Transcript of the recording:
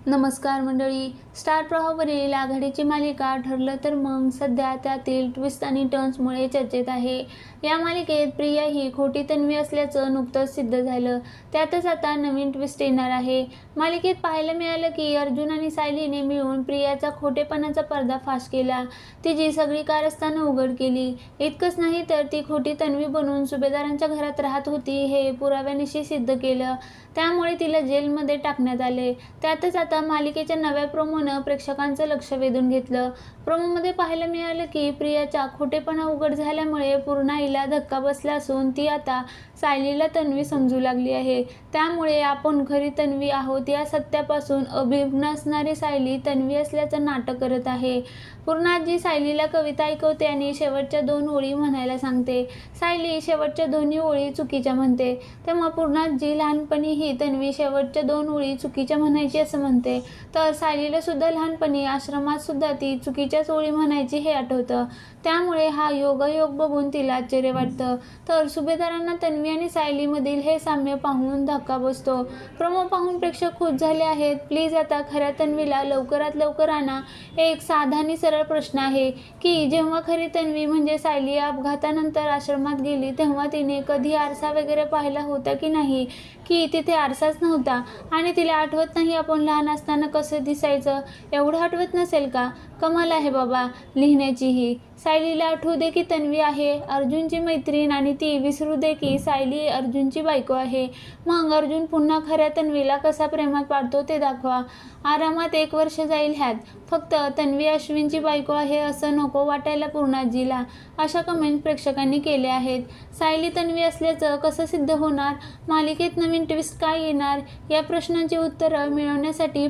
नमस्कार मंडळी. स्टार प्रवाहावरील आघाडीची मालिका ठरलं तर मग सध्या त्यातील ट्विस्ट आणि टर्न्समुळे चर्चेत आहे. या मालिकेत प्रिया ही खोटी तन्वी असल्याचं नुकतंच सिद्ध झालं. त्यातच आता नवीन ट्विस्ट येणार आहे. मालिकेत पाहायला मिळालं की अर्जुन आणि सायलीने मिळून प्रियाचा खोटेपणाचा पर्दाफाश केला. तिची सगळी कारस्थानं उघड केली. इतकंच नाही तर ती खोटी तन्वी बनून सुभेदारांच्या घरात राहत होती हे पुराव्यानिशी सिद्ध केलं. त्यामुळे तिला जेलमध्ये टाकण्यात आले. त्यातच आता मालिकेच्या नव्या प्रोमोनं प्रेक्षकांचं लक्ष वेधून घेतलं. प्रोमोमध्ये पाहायला मिळालं की प्रियाचा खोटेपणा उघड झाल्यामुळे पूर्णाईला धक्का बसला असून ती आता सायलीला तन्वी समजू लागली आहे. त्यामुळे आपण खरी तन्वी आहोत या सत्यापासून अभिन्न असणारी सायली तन्वी असल्याचं नाटक करत आहे. पूर्णाजी सायलीला कविता ऐकवते आणि शेवटच्या 2 ओळी म्हणायला सांगते. सायली शेवटच्या दोन्ही ओळी चुकीच्या म्हणते. तेव्हा पूर्णाजी लहानपणी ही तन्वी शेवटच्या 2 ओळी चुकीच्या म्हणायची असं म्हणते. तर सायलीला सुद्धा लहानपणी आश्रमात सुद्धा ती चुकीच्याच ओळी म्हणायची हे आठवतं. त्यामुळे हा योगायोग बघून तिला आश्चर्य वाटतं. तर सुभेदारांना तन्वी आणि सायलीमधील हे साम्य पाहून धक्का बसतो. प्रोमो पाहून प्रेक्षक खुश झाले आहेत. प्लीज आता खऱ्या तन्वीला लवकरात लवकर आणा. एक साधा आणि सरळ प्रश्न आहे की जेव्हा खरी तन्वी म्हणजे सायली अपघातानंतर आश्रमात गेली तेव्हा तिने कधी आरसा वगैरे पाहिला होता की नाही, की तिथे आरसाच नव्हता आणि तिला आठवत नाही आपण लहान असताना कसं दिसायचं? एवढं आठवत नसेल का? कमाल आहे बाबा लिहिण्याचीही. सायलीला आठवू दे की तन्वी आहे अर्जुनची मैत्रीण आणि ती विसरू दे की सायली अर्जुनची बायको आहे. मग अर्जुन पुन्हा खऱ्या तन्वीला कसा प्रेमात पाडतो ते दाखवा. आरामात 1 वर्ष जाईल ह्यात. फक्त तन्वी अश्विनची बायको आहे असं नको वाटायला पूर्णाजीला. अशा कमेंट प्रेक्षकांनी केल्या आहेत. सायली तन्वी असल्याचं कसं सिद्ध होणार? मालिकेत नवीन ट्विस्ट काय येणार? या प्रश्नांची उत्तरं मिळवण्यासाठी